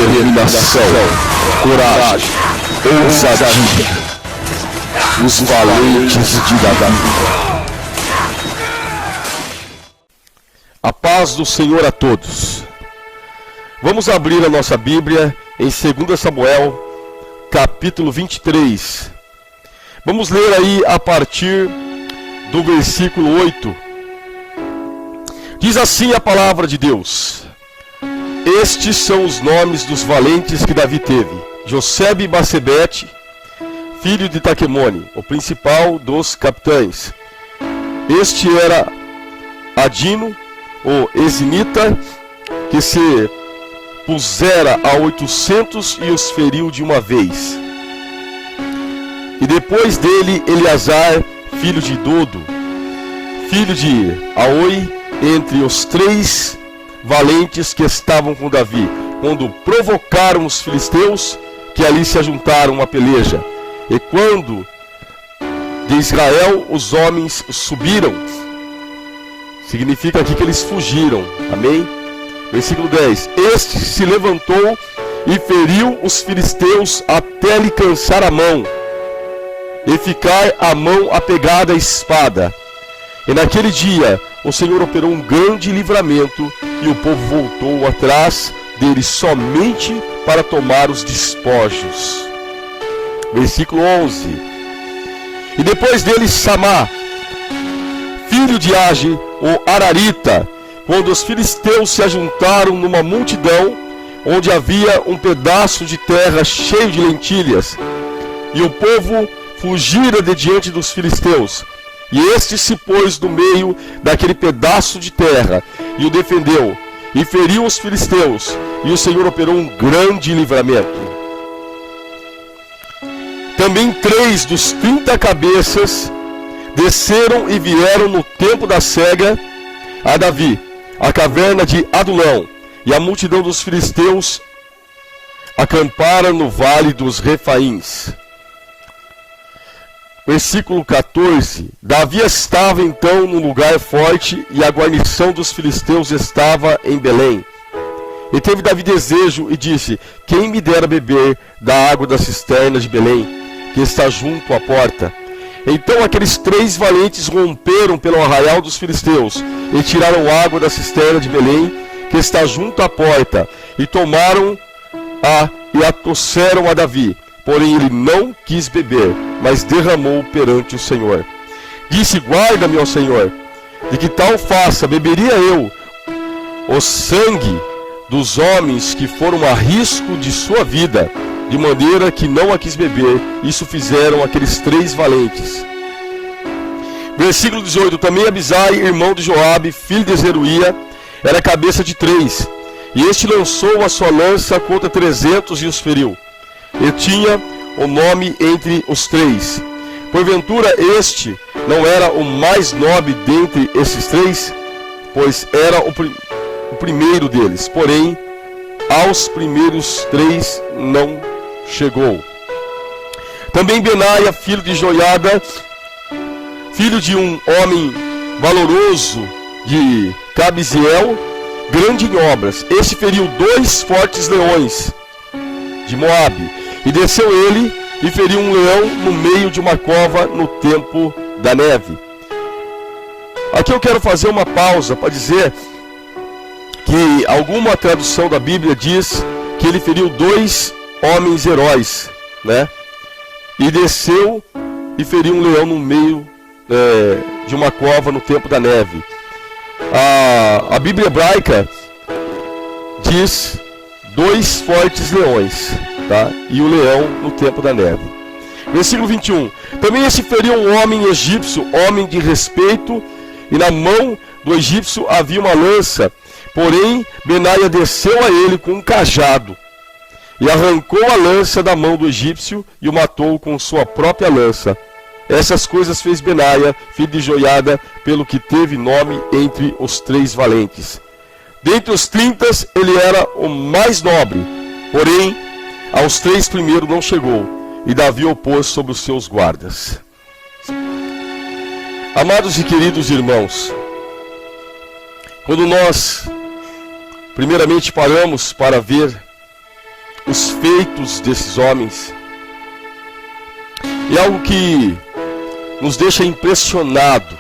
determinação, coragem, ousadia, os valentes de Davi. A paz do Senhor a todos. Vamos abrir a nossa Bíblia em 2 Samuel, capítulo 23. Vamos ler aí a partir do versículo 8. Diz assim a palavra de Deus: Estes são os nomes dos valentes que Davi teve: Josebe Basebete, filho de Taquemone, o principal dos capitães. Este era Adino, o Ezinita, que se pusera a 800 e os feriu de uma vez. E depois dele Eleazar, filho de Dodo, filho de Aoi, entre os 3 valentes que estavam com Davi, quando provocaram os filisteus, que ali se ajuntaram à peleja. E quando de Israel os homens subiram, significa aqui que eles fugiram, amém? Versículo 10: Este se levantou e feriu os filisteus até lhe cansar a mão, e ficar a mão apegada à espada. E naquele dia o Senhor operou um grande livramento, e o povo voltou atrás dele somente para tomar os despojos. Versículo 11: E depois dele Samá, filho de Age, o Ararita, quando os filisteus se ajuntaram numa multidão, onde havia um pedaço de terra cheio de lentilhas, e o povo fugira de diante dos filisteus. E este se pôs no meio daquele pedaço de terra, e o defendeu, e feriu os filisteus, e o Senhor operou um grande livramento. Também 3 dos 30 cabeças desceram e vieram no tempo da cega a Davi, a caverna de Adulão, e a multidão dos filisteus acampara no vale dos Refaíns. Versículo 14: Davi estava então num lugar forte, e a guarnição dos filisteus estava em Belém. E teve Davi desejo, e disse: Quem me dera beber da água da cisterna de Belém, que está junto à porta? Então aqueles 3 valentes romperam pelo arraial dos filisteus, e tiraram água da cisterna de Belém, que está junto à porta, e tomaram-a e a trouxeram a Davi. Porém ele não quis beber, mas derramou perante o Senhor. Disse: Guarda-me, ó Senhor, de que tal faça, beberia eu o sangue dos homens que foram a risco de sua vida, de maneira que não a quis beber. Isso fizeram aqueles 3 valentes. Versículo 18: Também Abisai, irmão de Joabe, filho de Zeruia, era cabeça de 3, e este lançou a sua lança contra 300 e os feriu. E tinha o nome entre os 3. Porventura este não era o mais nobre dentre esses 3? Pois era o primeiro deles. Porém, aos primeiros 3 não chegou. Também Benaia, filho de Joiada, filho de um homem valoroso de Cabiziel, grande em obras. Este feriu 2 fortes leões de Moabe. E desceu ele e feriu um leão no meio de uma cova no tempo da neve. Aqui eu quero fazer uma pausa para dizer que alguma tradução da Bíblia diz que ele feriu 2 homens heróis, né? E desceu e feriu um leão no meio de uma cova no tempo da neve. A Bíblia hebraica diz 2 fortes leões, tá? E o leão no tempo da neve. Versículo 21: Também este feriu um homem egípcio, homem de respeito, e na mão do egípcio havia uma lança. Porém Benaia desceu a ele com um cajado, e arrancou a lança da mão do egípcio, e o matou com sua própria lança. Essas coisas fez Benaia, filho de Joiada, pelo que teve nome entre os 3 valentes. Dentre os 30 ele era o mais nobre, porém aos 3 primeiros não chegou, e Davi o pôs sobre os seus guardas. Amados e queridos irmãos, quando nós primeiramente paramos para ver os feitos desses homens. E algo que nos deixa impressionado.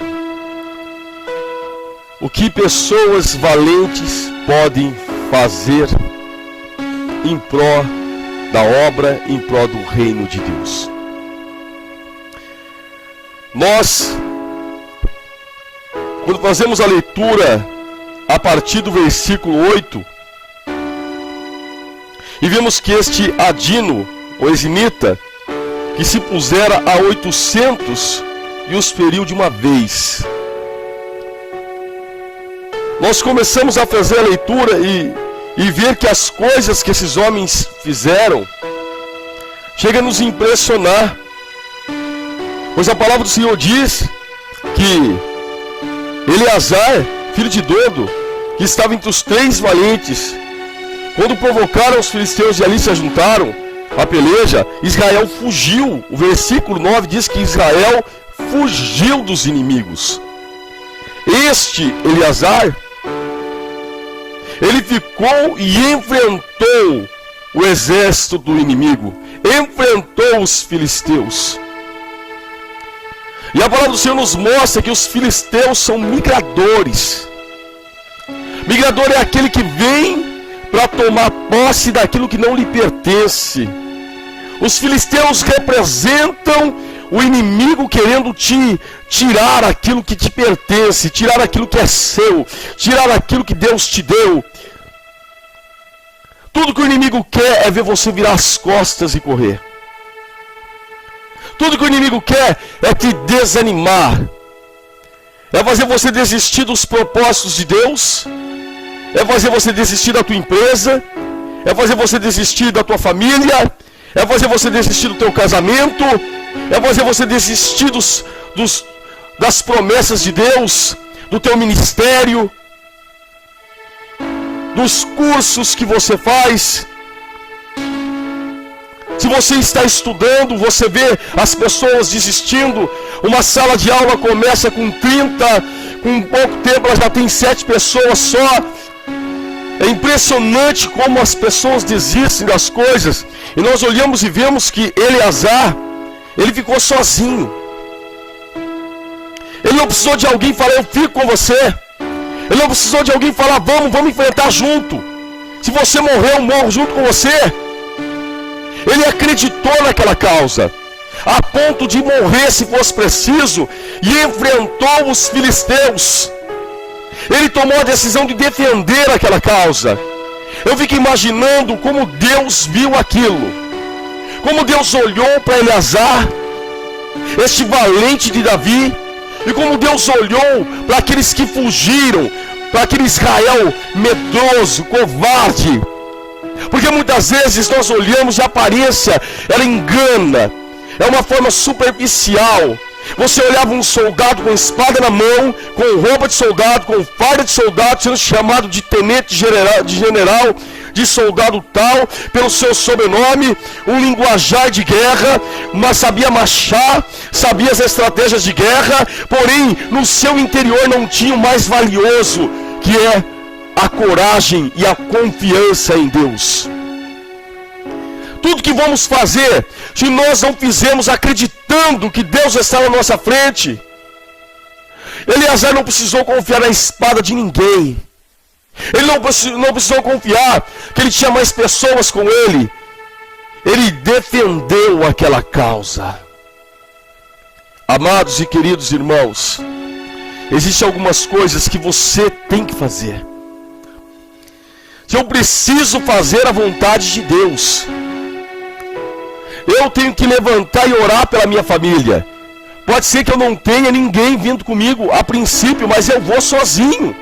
O que pessoas valentes podem fazer em pró da obra, em pró do reino de Deus. Nós, quando fazemos a leitura a partir do versículo 8, e vemos que este Adino, o eximita, que se pusera a 800 e os feriu de uma vez. Nós começamos a fazer a leitura e ver que as coisas que esses homens fizeram chega a nos impressionar. Pois a palavra do Senhor diz que Eleazar, filho de Dodo, que estava entre os 3 valentes, quando provocaram os filisteus e ali se ajuntaram a peleja, Israel fugiu. O versículo 9 diz que Israel fugiu dos inimigos. Este Eleazar, ele ficou e enfrentou o exército do inimigo, enfrentou os filisteus. E a palavra do Senhor nos mostra que os filisteus são migradores. Migrador é aquele que vem para tomar posse daquilo que não lhe pertence. Os filisteus representam o inimigo querendo te tirar aquilo que te pertence, tirar aquilo que é seu, tirar aquilo que Deus te deu. Tudo que o inimigo quer é ver você virar as costas e correr. Tudo que o inimigo quer é te desanimar, é fazer você desistir dos propósitos de Deus, é fazer você desistir da tua empresa, é fazer você desistir da tua família, é fazer você desistir do teu casamento, é fazer você desistir das promessas de Deus, do teu ministério, dos cursos que você faz. Se você está estudando, você vê as pessoas desistindo. Uma sala de aula começa com 30, com pouco tempo ela já tem 7 pessoas só. É impressionante como as pessoas desistem das coisas. E nós olhamos e vemos que Eleazar, ele ficou sozinho. Ele não precisou de alguém falar, eu fico com você. Ele não precisou de alguém falar, vamos enfrentar junto. Se você morrer, eu morro junto com você. Ele acreditou naquela causa, a ponto de morrer se fosse preciso, e enfrentou os filisteus. Ele tomou a decisão de defender aquela causa. Eu fico imaginando como Deus viu aquilo, como Deus olhou para Eleazar, este valente de Davi, e como Deus olhou para aqueles que fugiram, para aquele Israel medroso, covarde. Porque muitas vezes nós olhamos e a aparência, ela engana, é uma forma superficial. Você olhava um soldado com espada na mão, com roupa de soldado, com farda de soldado, sendo chamado de tenente de general, de soldado tal, pelo seu sobrenome, um linguajar de guerra, mas sabia marchar, sabia as estratégias de guerra, porém no seu interior não tinha o mais valioso, que é a coragem e a confiança em Deus. Tudo que vamos fazer, se nós não fizermos acreditando que Deus está na nossa frente. Eleazar não precisou confiar na espada de ninguém. Ele não precisou confiar que ele tinha mais pessoas com ele. Ele defendeu aquela causa. Amados e queridos irmãos, existem algumas coisas que você tem que fazer. Se eu preciso fazer a vontade de Deus, eu tenho que levantar e orar pela minha família. Pode ser que eu não tenha ninguém vindo comigo a princípio, mas eu vou sozinho.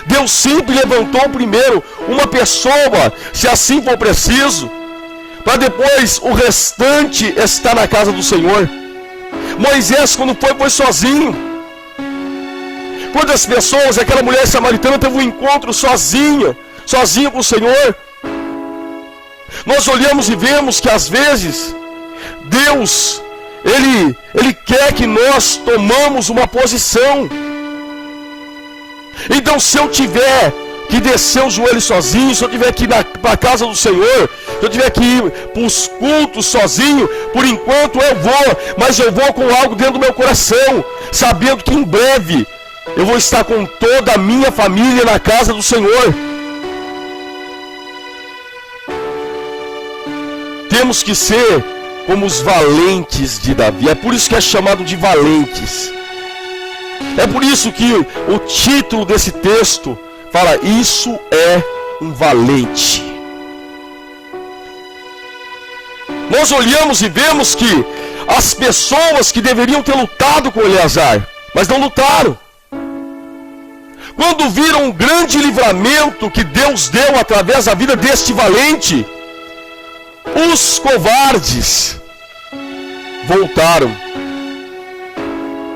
Deus sempre levantou primeiro uma pessoa, se assim for preciso, para depois o restante estar na casa do Senhor. Moisés, quando foi sozinho. Quantas pessoas, aquela mulher samaritana teve um encontro sozinha com o Senhor. Nós olhamos e vemos que às vezes Deus, Ele quer que nós tomamos uma posição. Então se eu tiver que descer o joelho sozinho, se eu tiver que ir para a casa do Senhor, Se eu tiver que ir para os cultos sozinho, por enquanto eu vou, mas eu vou com algo dentro do meu coração, sabendo que em breve eu vou estar com toda a minha família na casa do Senhor. Temos que ser como os valentes de Davi. É por isso que é chamado de valentes. É por isso que o título desse texto fala: isso é um valente. Nós olhamos e vemos que as pessoas que deveriam ter lutado com Eleazar, mas não lutaram, quando viram um grande livramento que Deus deu através da vida deste valente, os covardes voltaram.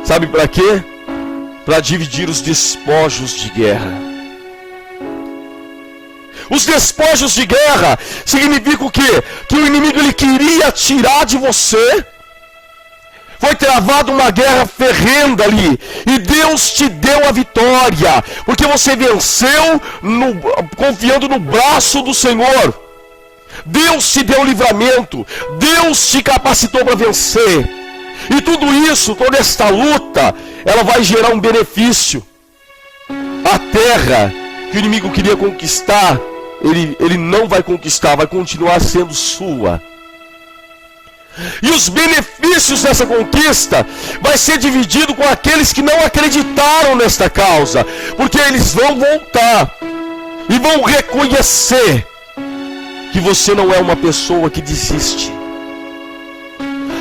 Sabe para quê? Para dividir os despojos de guerra. Os despojos de guerra significam o quê? Que o inimigo ele queria tirar de você. Foi travada uma guerra ferrenda ali, e Deus te deu a vitória, porque você venceu confiando no braço do Senhor. Deus te deu o livramento, Deus te capacitou para vencer. E tudo isso, toda esta luta, ela vai gerar um benefício. A terra que o inimigo queria conquistar, ele não vai conquistar, vai continuar sendo sua. E os benefícios dessa conquista vai ser dividido com aqueles que não acreditaram nesta causa, porque eles vão voltar e vão reconhecer que você não é uma pessoa que desiste,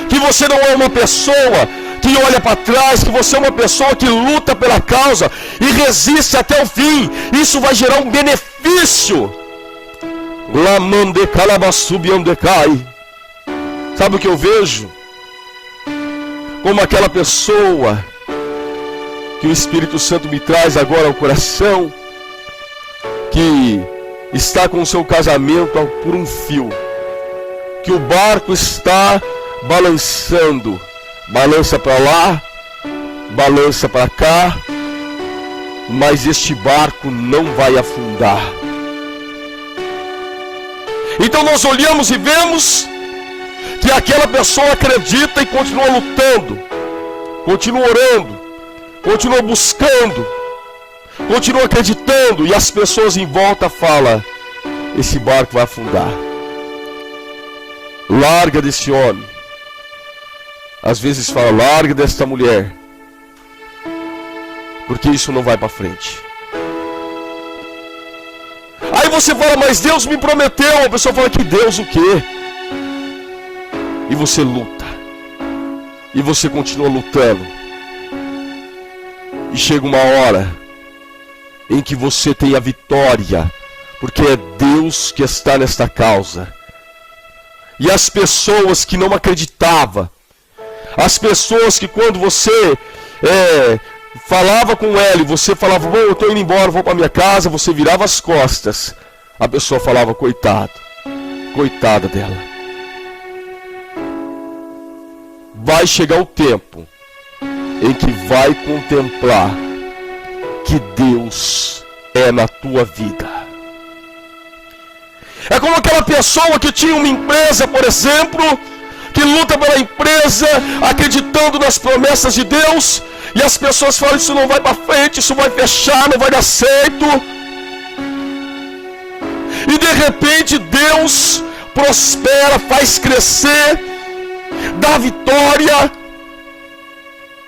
que você não é uma pessoa que olha para trás, que você é uma pessoa que luta pela causa e resiste até o fim. Isso vai gerar um benefício. Sabe o que eu vejo? Como aquela pessoa que o Espírito Santo me traz agora ao coração, que está com o seu casamento por um fio, que o barco está balançando, balança para lá, balança para cá, mas este barco não vai afundar. Então nós olhamos e vemos que aquela pessoa acredita e continua lutando, continua orando, continua buscando, continua acreditando, e as pessoas em volta falam: esse barco vai afundar, larga desse homem. Às vezes fala: larga desta mulher, porque isso não vai para frente. Aí você fala: mas Deus me prometeu. A pessoa fala: que Deus o quê? E você luta, e você continua lutando, e chega uma hora em que você tem a vitória, porque é Deus que está nesta causa. E as pessoas que não acreditavam, as pessoas que quando você falava com ela e você falava: bom, eu estou indo embora, vou para minha casa, você virava as costas, a pessoa falava: coitado, coitada dela. Vai chegar o tempo em que vai contemplar que Deus é na tua vida. É como aquela pessoa que tinha uma empresa, por exemplo, que luta pela empresa, acreditando nas promessas de Deus, e as pessoas falam: isso não vai para frente, isso vai fechar, não vai dar certo. E de repente Deus prospera, faz crescer, dá vitória,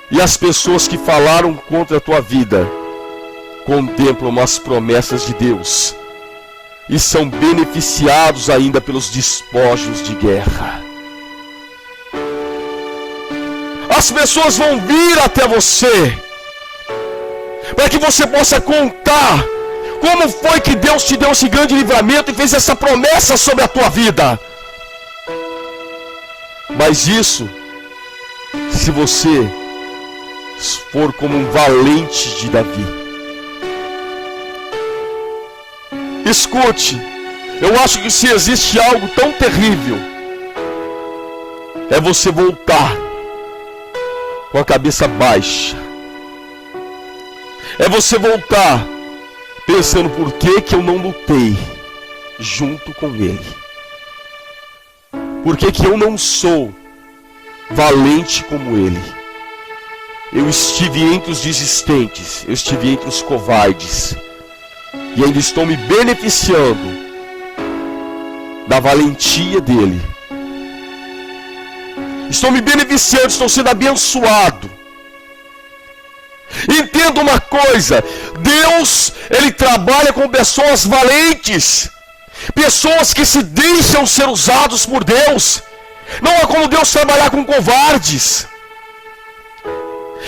e as pessoas que falaram contra a tua vida contemplam as promessas de Deus e são beneficiados ainda pelos despojos de guerra. As pessoas vão vir até você para que você possa contar como foi que Deus te deu esse grande livramento e fez essa promessa sobre a tua vida. Mas isso, se você for como um valente de Davi. Escute, eu acho que se existe algo tão terrível, é você voltar com a cabeça baixa. É você voltar pensando: por que eu não lutei junto com ele? Por que que eu não sou valente como ele? Eu estive entre os desistentes, eu estive entre os covardes, e ainda estou me beneficiando da valentia dele. Estou me beneficiando, estou sendo abençoado. Entenda uma coisa, Deus, Ele trabalha com pessoas valentes, pessoas que se deixam ser usados por Deus. Não é como Deus trabalhar com covardes.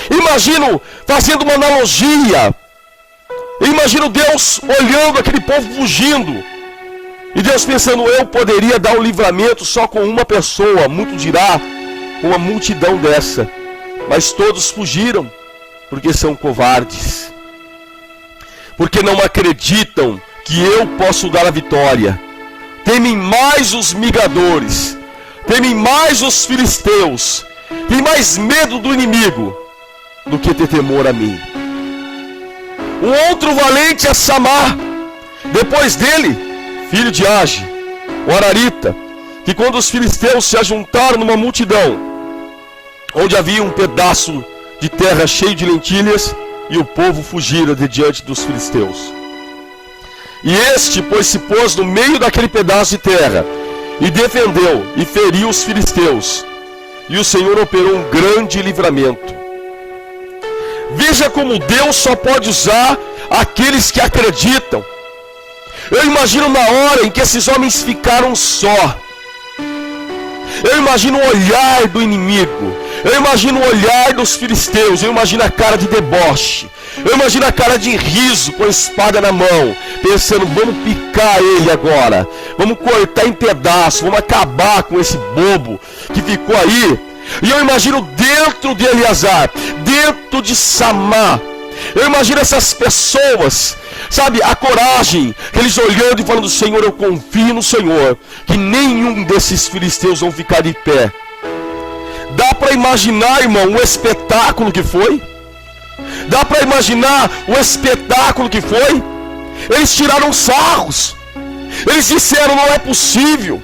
Imagino, fazendo uma analogia, imagino Deus olhando aquele povo fugindo, e Deus pensando, eu poderia dar o livramento só com uma pessoa, muito dirá, uma multidão dessa, mas todos fugiram, porque são covardes, porque não acreditam que eu posso dar a vitória. Temem mais os migradores, temem mais os filisteus, têm mais medo do inimigo do que ter temor a mim. Um outro valente é Samar, depois dele, filho de Age, o Ararita, que quando os filisteus se ajuntaram numa multidão, onde havia um pedaço de terra cheio de lentilhas, e o povo fugira de diante dos filisteus. E este, pois, se pôs no meio daquele pedaço de terra, e defendeu, e feriu os filisteus, e o Senhor operou um grande livramento. Veja como Deus só pode usar aqueles que acreditam. Eu imagino na hora em que esses homens ficaram só. Eu imagino o olhar do inimigo. Eu imagino o olhar dos filisteus. Eu imagino a cara de deboche. Eu imagino a cara de riso com a espada na mão, pensando, vamos picar ele agora, vamos cortar em pedaços, vamos acabar com esse bobo que ficou aí. E eu imagino dentro de Eleazar, dentro de Samar, eu imagino essas pessoas, sabe, a coragem, eles olhando e falando, Senhor, eu confio no Senhor, que nenhum desses filisteus vão ficar de pé. Dá para imaginar, irmão, o espetáculo que foi? Dá para imaginar o espetáculo que foi? Eles tiraram sarros, eles disseram, não é possível.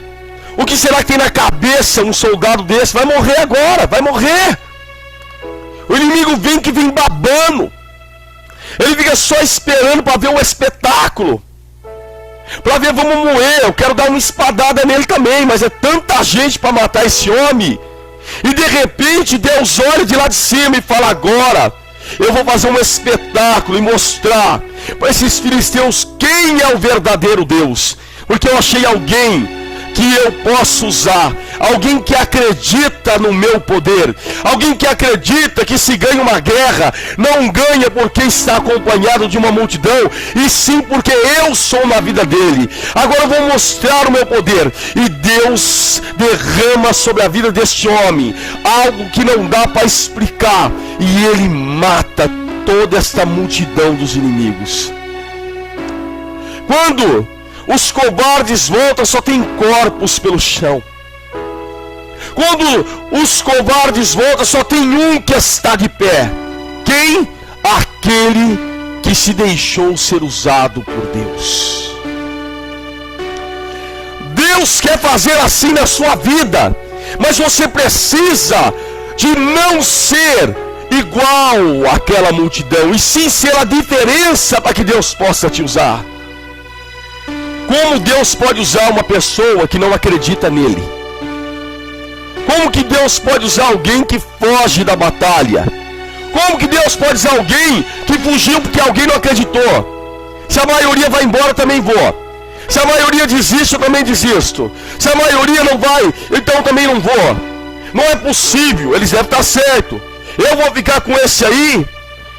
O que será que tem na cabeça um soldado desse? Vai morrer agora, vai morrer. O inimigo vem que vem babando. Ele fica só esperando para ver o espetáculo. Para ver, vamos moer, eu quero dar uma espadada nele também, mas é tanta gente para matar esse homem. E de repente Deus olha de lá de cima e fala, agora eu vou fazer um espetáculo e mostrar para esses filisteus quem é o verdadeiro Deus. Porque eu achei alguém que eu posso usar, alguém que acredita no meu poder, alguém que acredita que se ganha uma guerra, não ganha porque está acompanhado de uma multidão, e sim porque eu sou na vida dele. Agora eu vou mostrar o meu poder, e Deus derrama sobre a vida deste homem algo que não dá para explicar, e ele mata toda esta multidão dos inimigos. Quando os covardes voltam, só tem corpos pelo chão. Quando os covardes voltam, só tem um que está de pé. Quem? Aquele que se deixou ser usado por Deus. Deus quer fazer assim na sua vida, mas você precisa de não ser igual àquela multidão, e sim ser a diferença para que Deus possa te usar. Como Deus pode usar uma pessoa que não acredita nele? Como que Deus pode usar alguém que foge da batalha? Como que Deus pode usar alguém que fugiu porque alguém não acreditou? Se a maioria vai embora, eu também vou. Se a maioria desiste, eu também desisto. Se a maioria não vai, então eu também não vou. Não é possível, eles devem estar certo. Eu vou ficar com esse aí?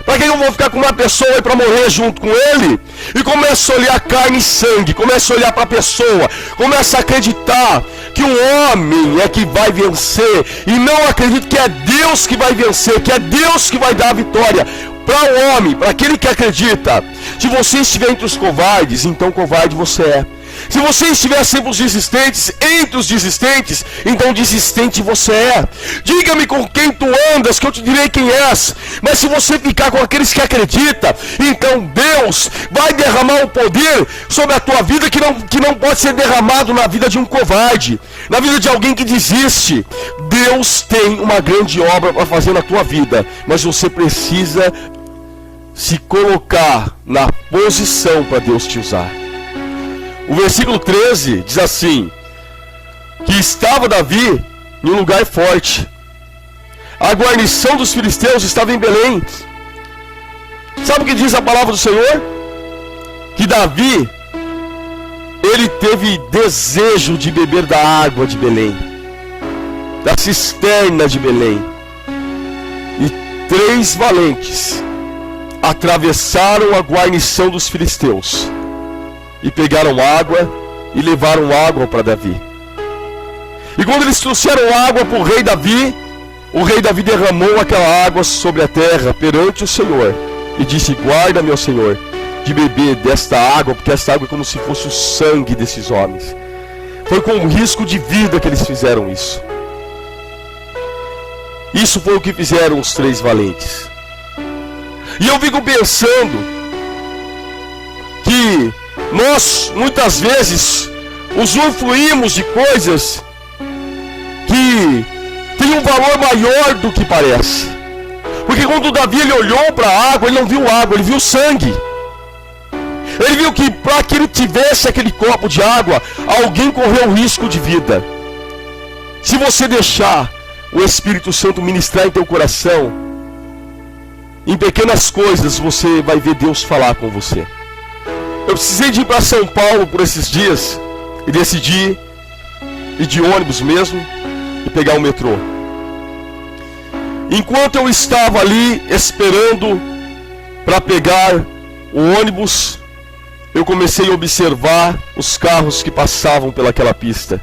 Para que eu vou ficar com uma pessoa aí para morrer junto com ele? E começa a olhar carne e sangue, começa a olhar para a pessoa, começa a acreditar que o homem é que vai vencer, e não acredito que é Deus que vai vencer, que é Deus que vai dar a vitória para o homem, para aquele que acredita. Se você estiver entre os covardes, então covarde você é. Se você estiver sempre os desistentes, entre os desistentes, então desistente você é. Diga-me com quem tu andas, que eu te direi quem és. Mas se você ficar com aqueles que acreditam, então Deus vai derramar um poder sobre a tua vida que não pode ser derramado na vida de um covarde, na vida de alguém que desiste. Deus tem uma grande obra para fazer na tua vida, mas você precisa se colocar na posição para Deus te usar. O versículo 13 diz assim: que estava Davi em um lugar forte, a guarnição dos filisteus estava em Belém. Sabe o que diz a palavra do Senhor? Que Davi, ele teve desejo de beber da água de Belém, da cisterna de Belém. E 3 valentes atravessaram a guarnição dos filisteus e pegaram água e levaram água para Davi. E quando eles trouxeram água para o rei Davi derramou aquela água sobre a terra perante o Senhor e disse: guarda, meu Senhor, de beber desta água, porque esta água é como se fosse o sangue desses homens. Foi com risco de vida que eles fizeram isso. Isso foi o que fizeram os 3 valentes. E eu fico pensando que nós, muitas vezes, usufruímos de coisas que têm um valor maior do que parece. Porque quando Davi ele olhou para a água, ele não viu água, ele viu sangue. Ele viu que para que ele tivesse aquele copo de água, alguém correu risco de vida. Se você deixar o Espírito Santo ministrar em teu coração, em pequenas coisas você vai ver Deus falar com você. Eu precisei de ir para São Paulo por esses dias e decidi ir de ônibus mesmo e pegar o metrô. Enquanto eu estava ali esperando para pegar o ônibus, eu comecei a observar os carros que passavam pelaquela pista.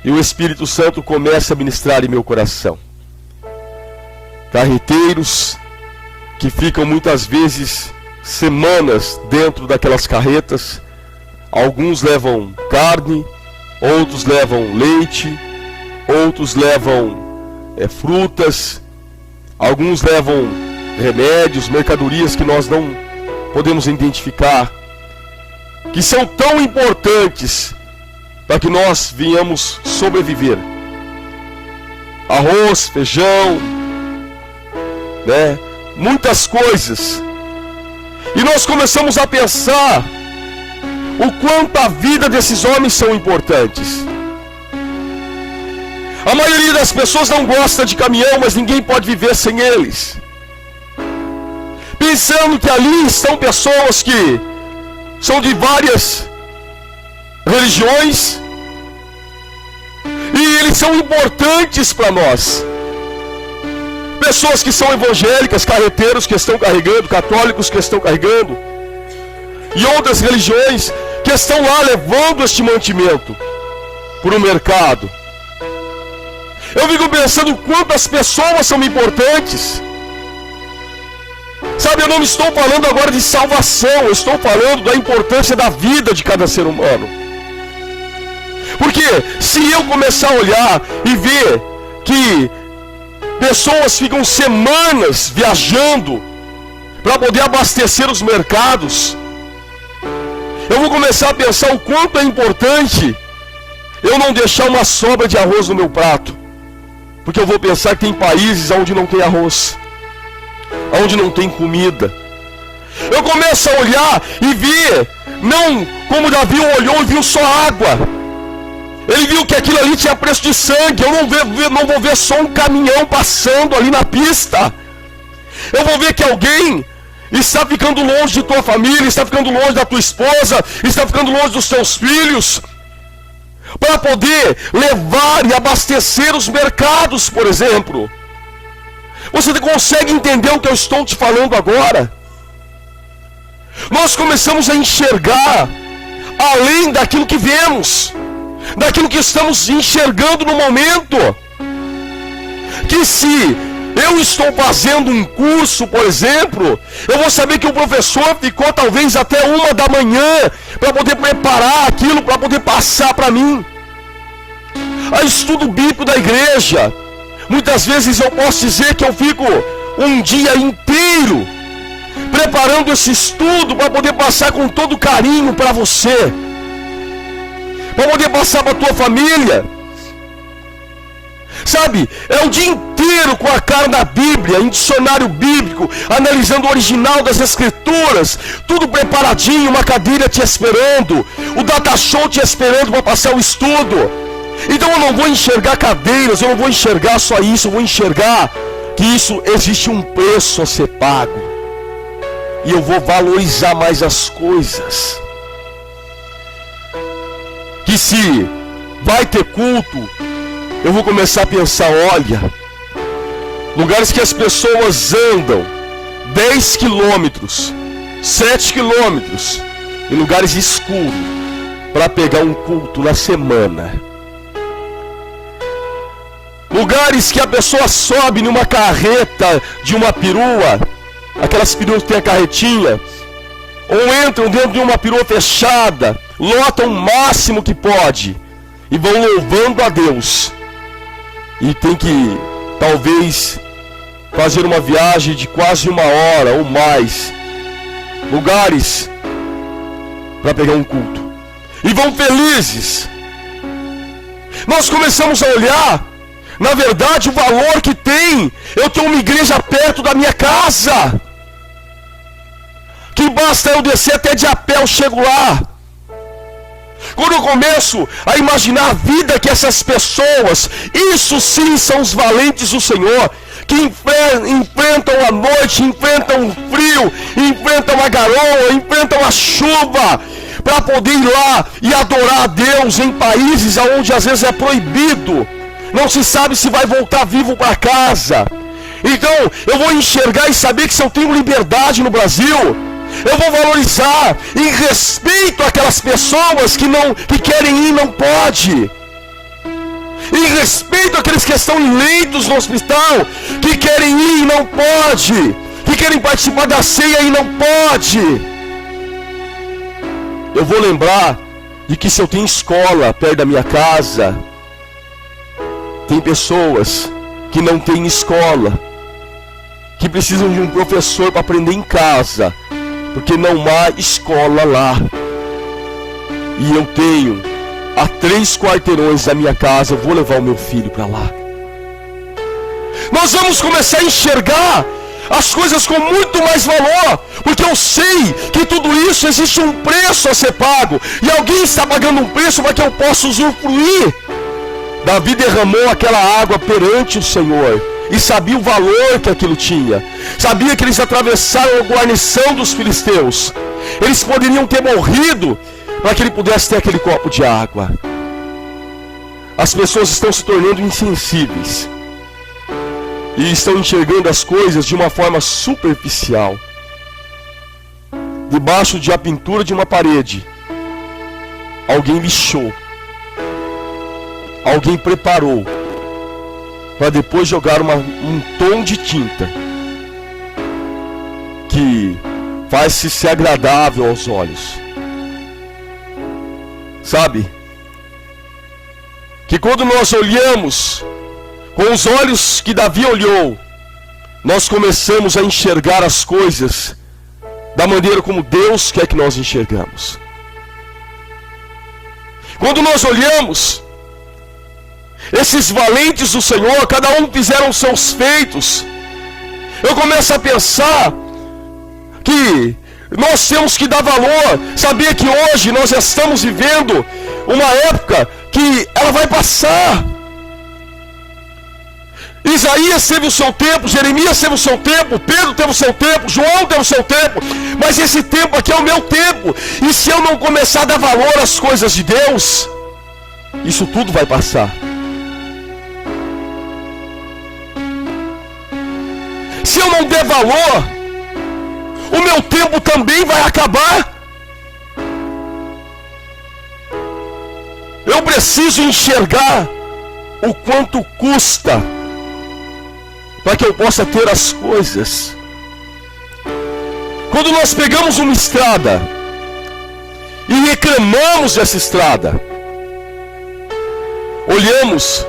E o Espírito Santo começa a ministrar em meu coração. Carreteiros que ficam muitas vezes semanas dentro daquelas carretas. Alguns levam carne, outros levam leite, outros levam frutas, alguns levam remédios, mercadorias que nós não podemos identificar, que são tão importantes para que nós venhamos sobreviver. Arroz, feijão, muitas coisas. E nós começamos a pensar o quanto a vida desses homens são importantes. A maioria das pessoas não gosta de caminhão, mas ninguém pode viver sem eles. Pensando que ali estão pessoas que são de várias religiões e eles são importantes para nós. Pessoas que são evangélicas, carreteiros que estão carregando, católicos que estão carregando, e outras religiões que estão lá levando este mantimento para o mercado. Eu fico pensando quantas pessoas são importantes. Sabe, eu não estou falando agora de salvação, eu estou falando da importância da vida de cada ser humano. Porque se eu começar a olhar e ver que pessoas ficam semanas viajando para poder abastecer os mercados, eu vou começar a pensar o quanto é importante eu não deixar uma sobra de arroz no meu prato. Porque eu vou pensar que tem países onde não tem arroz, onde não tem comida. Eu começo a olhar e ver, não como Davi olhou e viu só água. Ele viu que aquilo ali tinha preço de sangue. Eu não vou ver só um caminhão passando ali na pista. Eu vou ver que alguém está ficando longe de tua família, está ficando longe da tua esposa, está ficando longe dos teus filhos, para poder levar e abastecer os mercados, por exemplo. Você consegue entender o que eu estou te falando agora? Nós começamos a enxergar além daquilo que vemos, daquilo que estamos enxergando no momento. Que se eu estou fazendo um curso, por exemplo, eu vou saber que o professor ficou talvez até 1 da manhã para poder preparar aquilo, para poder passar para mim. A estudo bíblico da igreja, muitas vezes eu posso dizer que eu fico um dia inteiro preparando esse estudo para poder passar com todo carinho para você, para poder passar para a tua família. Sabe, é o dia inteiro com a cara da Bíblia, em dicionário bíblico, analisando o original das escrituras, tudo preparadinho, uma cadeira te esperando, o data show te esperando para passar o estudo. Então eu não vou enxergar cadeiras, eu não vou enxergar só isso, eu vou enxergar que isso existe um preço a ser pago. E eu vou valorizar mais as coisas. Que se vai ter culto, eu vou começar a pensar, olha, lugares que as pessoas andam 10 quilômetros, 7 quilômetros, em lugares escuros, para pegar um culto na semana. Lugares que a pessoa sobe numa carreta de uma perua, aquelas peruas que tem a carretinha, ou entram dentro de uma perua fechada, lotam o máximo que pode, e vão louvando a Deus. E tem que, talvez, fazer uma viagem de quase 1 hora ou mais. Lugares para pegar um culto. E vão felizes. Nós começamos a olhar, na verdade, o valor que tem eu ter uma igreja perto da minha casa. Que basta eu descer até de a pé, eu chego lá. Quando eu começo a imaginar a vida que essas pessoas, isso sim são os valentes do Senhor, que enfrentam a noite, enfrentam o frio, enfrentam a garoa, enfrentam a chuva, para poder ir lá e adorar a Deus em países onde às vezes é proibido, não se sabe se vai voltar vivo para casa. Então eu vou enxergar e saber que se eu tenho liberdade no Brasil, eu vou valorizar em respeito àquelas pessoas que querem ir e não pode. Em respeito àqueles que estão em leitos no hospital, que querem ir e não pode, que querem participar da ceia e não pode. Eu vou lembrar de que se eu tenho escola perto da minha casa, tem pessoas que não têm escola, que precisam de um professor para aprender em casa, porque não há escola lá. E eu tenho a 3 quarteirões da minha casa, eu vou levar o meu filho para lá. Nós vamos começar a enxergar as coisas com muito mais valor, porque eu sei que tudo isso existe um preço a ser pago, e alguém está pagando um preço para que eu possa usufruir. Davi derramou aquela água perante o Senhor, e sabia o valor que aquilo tinha. Sabia que eles atravessaram a guarnição dos filisteus. Eles poderiam ter morrido para que ele pudesse ter aquele copo de água. As pessoas estão se tornando insensíveis e estão enxergando as coisas de uma forma superficial. Debaixo de a pintura de uma parede, alguém lixou, alguém preparou para depois jogar um tom de tinta que faz-se ser agradável aos olhos. Sabe? Que quando nós olhamos com os olhos que Davi olhou, nós começamos a enxergar as coisas da maneira como Deus quer que nós enxergamos. Quando nós olhamos esses valentes do Senhor, cada um fizeram seus feitos, eu começo a pensar que nós temos que dar valor. Sabia que hoje nós estamos vivendo uma época que ela vai passar. Isaías teve o seu tempo, Jeremias teve o seu tempo, Pedro teve o seu tempo, João teve o seu tempo, mas esse tempo aqui é o meu tempo. E se eu não começar a dar valor às coisas de Deus, isso tudo vai passar. Se eu não der valor, o meu tempo também vai acabar. Eu preciso enxergar o quanto custa para que eu possa ter as coisas. Quando nós pegamos uma estrada e reclamamos dessa estrada. Olhamos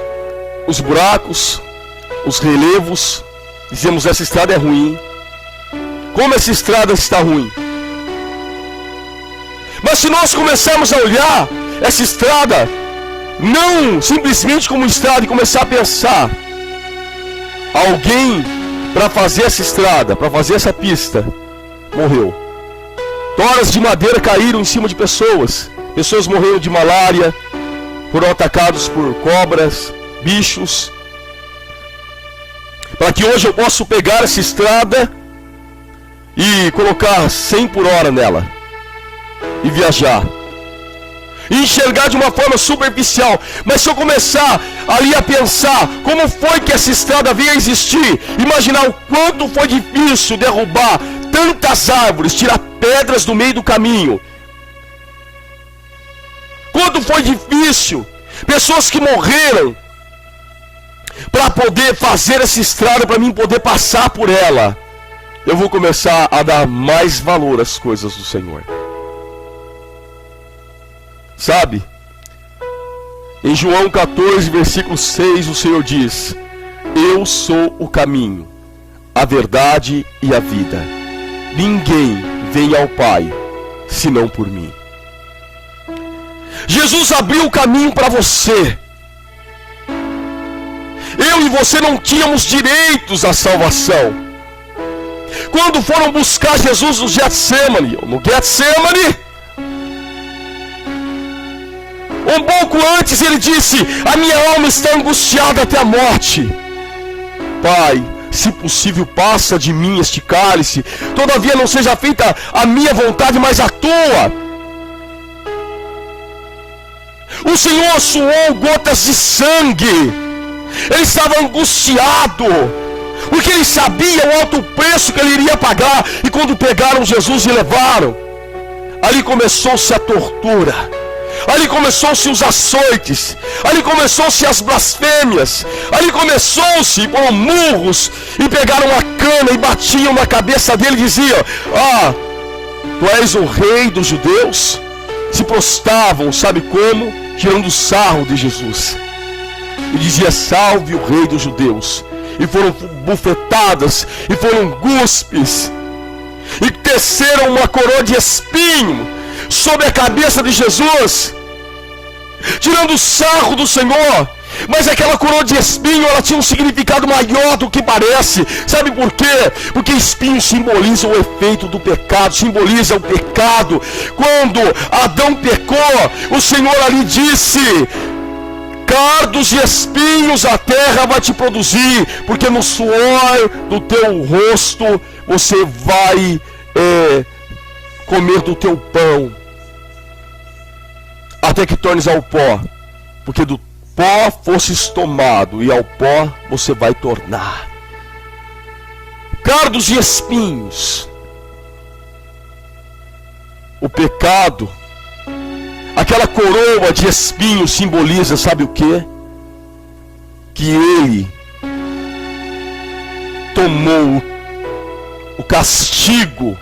os buracos, os relevos, dizemos: essa estrada é ruim. Como essa estrada está ruim? Mas se nós começarmos a olhar essa estrada, não simplesmente como estrada, e começar a pensar: alguém para fazer essa estrada, para fazer essa pista, morreu. Toras de madeira caíram em cima de pessoas. Pessoas morreram de malária, foram atacados por cobras, bichos. Para que hoje eu possa pegar essa estrada e colocar 100 por hora nela e viajar e enxergar de uma forma superficial. Mas se eu começar ali a pensar como foi que essa estrada veio a existir, imaginar o quanto foi difícil derrubar tantas árvores, tirar pedras do meio do caminho, quanto foi difícil, pessoas que morreram para poder fazer essa estrada, para mim poder passar por ela, eu vou começar a dar mais valor às coisas do Senhor. Sabe? Em João 14, versículo 6, o Senhor diz: eu sou o caminho, a verdade e a vida. Ninguém vem ao Pai senão por mim. Jesus abriu o caminho para você. Eu e você não tínhamos direitos à salvação. Quando foram buscar Jesus no Getsemane, um pouco antes ele disse: a minha alma está angustiada até a morte. Pai, se possível, passa de mim este cálice, todavia não seja feita a minha vontade, mas a tua. O Senhor suou gotas de sangue. Ele estava angustiado, porque ele sabia o alto preço que ele iria pagar. E quando pegaram Jesus e levaram, ali começou-se a tortura, ali começou-se os açoites, ali começou-se as blasfêmias, ali começou-se por murros, e pegaram uma cana e batiam na cabeça dele e diziam: ah, tu és o rei dos judeus? Se prostravam, sabe como? Tirando sarro de Jesus, e dizia: salve o rei dos judeus. E foram bufetadas, e foram cuspes, e teceram uma coroa de espinho sobre a cabeça de Jesus, tirando sarro do Senhor. Mas aquela coroa de espinho, ela tinha um significado maior do que parece. Sabe por quê? Porque espinho simboliza o efeito do pecado, simboliza o pecado. Quando Adão pecou, o Senhor ali disse: cardos e espinhos a terra vai te produzir, porque no suor do teu rosto você vai comer do teu pão, até que tornes ao pó, porque do pó fosses tomado, e ao pó você vai tornar. Cardos e espinhos. O pecado, aquela coroa de espinhos simboliza, sabe o quê? Que ele tomou o castigo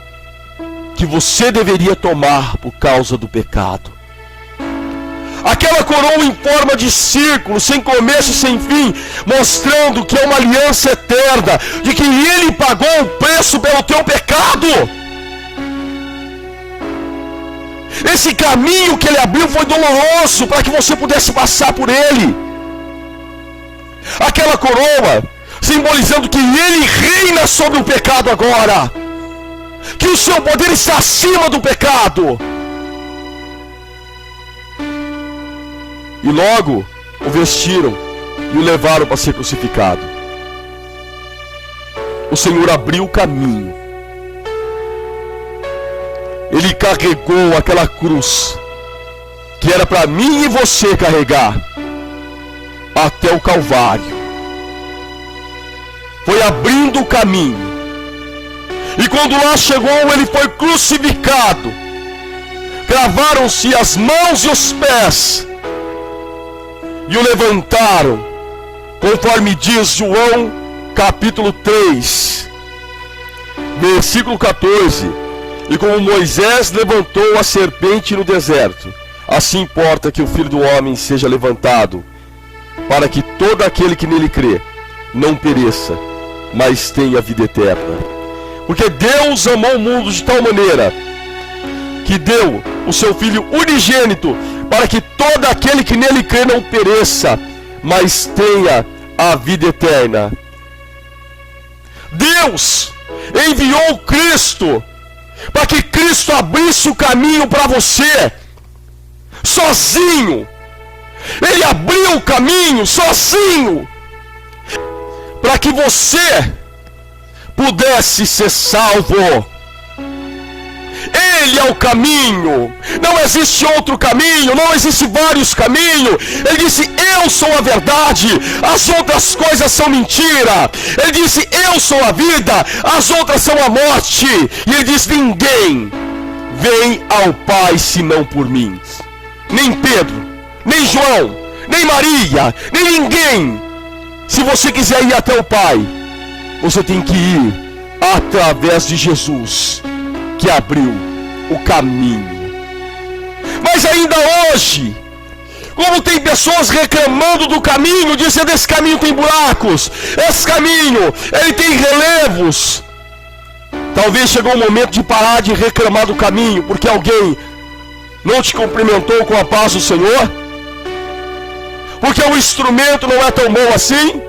que você deveria tomar por causa do pecado. Aquela coroa em forma de círculo, sem começo e sem fim, mostrando que é uma aliança eterna, de que ele pagou o preço pelo teu pecado. Esse caminho que ele abriu foi doloroso para que você pudesse passar por ele. Aquela coroa simbolizando que ele reina sobre o pecado agora, que o seu poder está acima do pecado. E logo o vestiram e o levaram para ser crucificado. O Senhor abriu o caminho. Ele carregou aquela cruz que era para mim e você carregar até o Calvário. Foi abrindo o caminho. E quando lá chegou, ele foi crucificado. Cravaram-se as mãos e os pés e o levantaram, conforme diz João capítulo 3, versículo 14. E como Moisés levantou a serpente no deserto, assim importa que o Filho do Homem seja levantado, para que todo aquele que nele crê não pereça, mas tenha vida eterna. Porque Deus amou o mundo de tal maneira que deu o seu Filho unigênito, para que todo aquele que nele crê não pereça, mas tenha a vida eterna. Deus enviou Cristo para que Cristo abrisse o caminho para você, sozinho. Ele abriu o caminho sozinho, para que você pudesse ser salvo. Ele é o caminho, não existe outro caminho, não existe vários caminhos. Ele disse: eu sou a verdade, as outras coisas são mentira. Ele disse: eu sou a vida, as outras são a morte. E ele diz: ninguém vem ao Pai senão por mim. Nem Pedro, nem João, nem Maria, nem ninguém. Se você quiser ir até o Pai, você tem que ir através de Jesus, que abriu o caminho. Mas ainda hoje, como tem pessoas reclamando do caminho, dizendo: esse caminho tem buracos, esse caminho, ele tem relevos. Talvez chegou o momento de parar de reclamar do caminho, porque alguém não te cumprimentou com a paz do Senhor, porque o instrumento não é tão bom assim,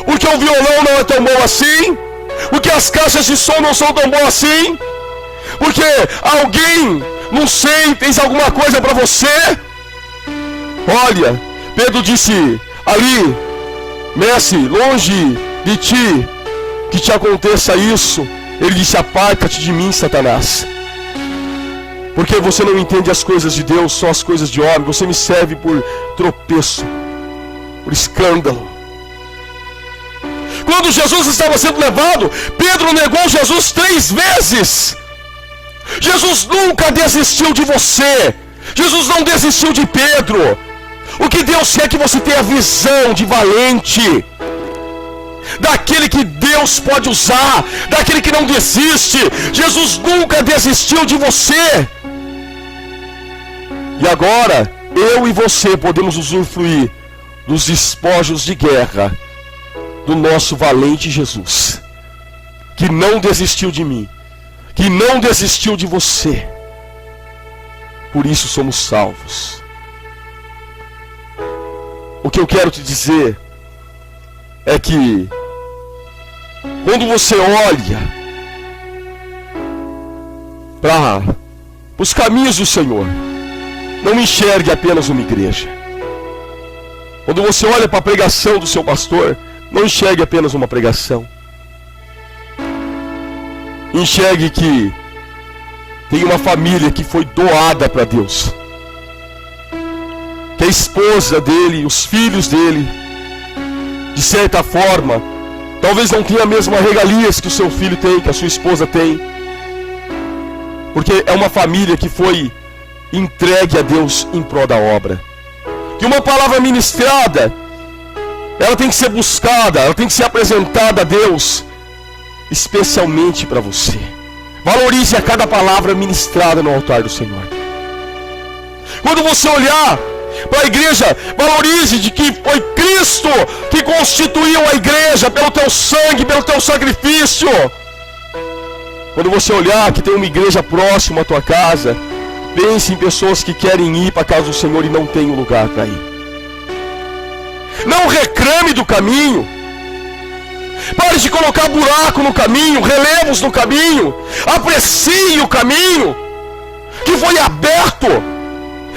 porque o violão não é tão bom assim, porque as caixas de som não são tão boas assim, porque alguém, não sei, fez alguma coisa para você. Olha, Pedro disse ali: mestre, longe de ti que te aconteça isso. Ele disse: aparta-te de mim, Satanás, porque você não entende as coisas de Deus, só as coisas de homem. Você me serve por tropeço, por escândalo. Quando Jesus estava sendo levado, Pedro negou Jesus 3 vezes. Jesus nunca desistiu de você. Jesus não desistiu de Pedro. O que Deus quer é que você tenha visão de valente, daquele que Deus pode usar, daquele que não desiste. Jesus nunca desistiu de você. E agora, eu e você podemos usufruir dos despojos de guerra do nosso valente Jesus, que não desistiu de mim, que não desistiu de você. Por isso somos salvos. O que eu quero te dizer é que quando você olha para os caminhos do Senhor, não enxergue apenas uma igreja. Quando você olha para a pregação do seu pastor, não enxergue apenas uma pregação. Enxergue que tem uma família que foi doada para Deus, que a esposa dele, os filhos dele, de certa forma, talvez não tenha a mesma regalias que o seu filho tem, que a sua esposa tem, porque é uma família que foi entregue a Deus em prol da obra. Que uma palavra ministrada, ela tem que ser buscada, ela tem que ser apresentada a Deus, especialmente para você. Valorize a cada palavra ministrada no altar do Senhor. Quando você olhar para a igreja, valorize de que foi Cristo que constituiu a igreja pelo teu sangue, pelo teu sacrifício. Quando você olhar que tem uma igreja próxima à tua casa, pense em pessoas que querem ir para a casa do Senhor e não tem um lugar para ir. Não reclame do caminho. Pare de colocar buraco no caminho, relevos no caminho. Aprecie o caminho que foi aberto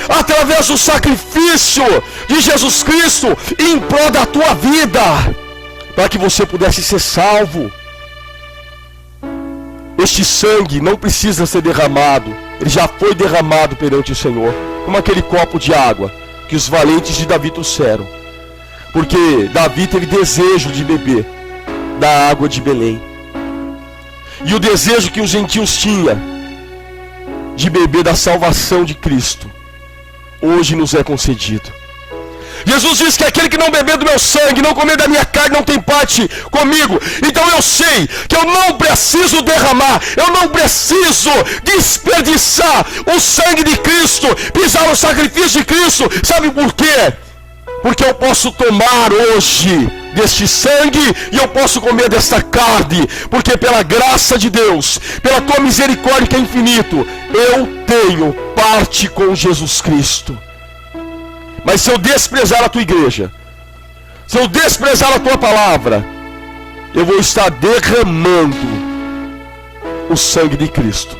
através do sacrifício de Jesus Cristo em prol da tua vida, para que você pudesse ser salvo. Este sangue não precisa ser derramado, ele já foi derramado perante o Senhor, como aquele copo de água que os valentes de Davi trouxeram, porque Davi teve desejo de beber da água de Belém, e o desejo que os gentios tinham de beber da salvação de Cristo hoje nos é concedido. Jesus diz que aquele que não beber do meu sangue, não comer da minha carne, não tem parte comigo. Então eu sei que eu não preciso derramar, eu não preciso desperdiçar o sangue de Cristo, pisar no sacrifício de Cristo. Sabe por quê? Porque eu posso tomar hoje deste sangue e eu posso comer desta carne, porque pela graça de Deus, pela tua misericórdia que é infinito, eu tenho parte com Jesus Cristo. Mas se eu desprezar a tua igreja, se eu desprezar a tua palavra, eu vou estar derramando o sangue de Cristo.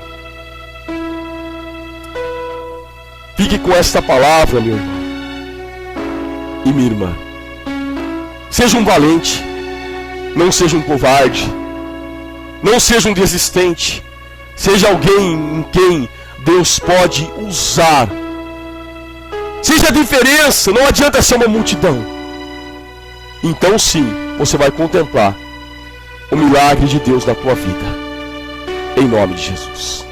Fique com esta palavra, meu irmão e minha irmã. Seja um valente, não seja um covarde, não seja um desistente, seja alguém em quem Deus pode usar. Seja a diferença, não adianta ser uma multidão. Então sim, você vai contemplar o milagre de Deus na tua vida, em nome de Jesus.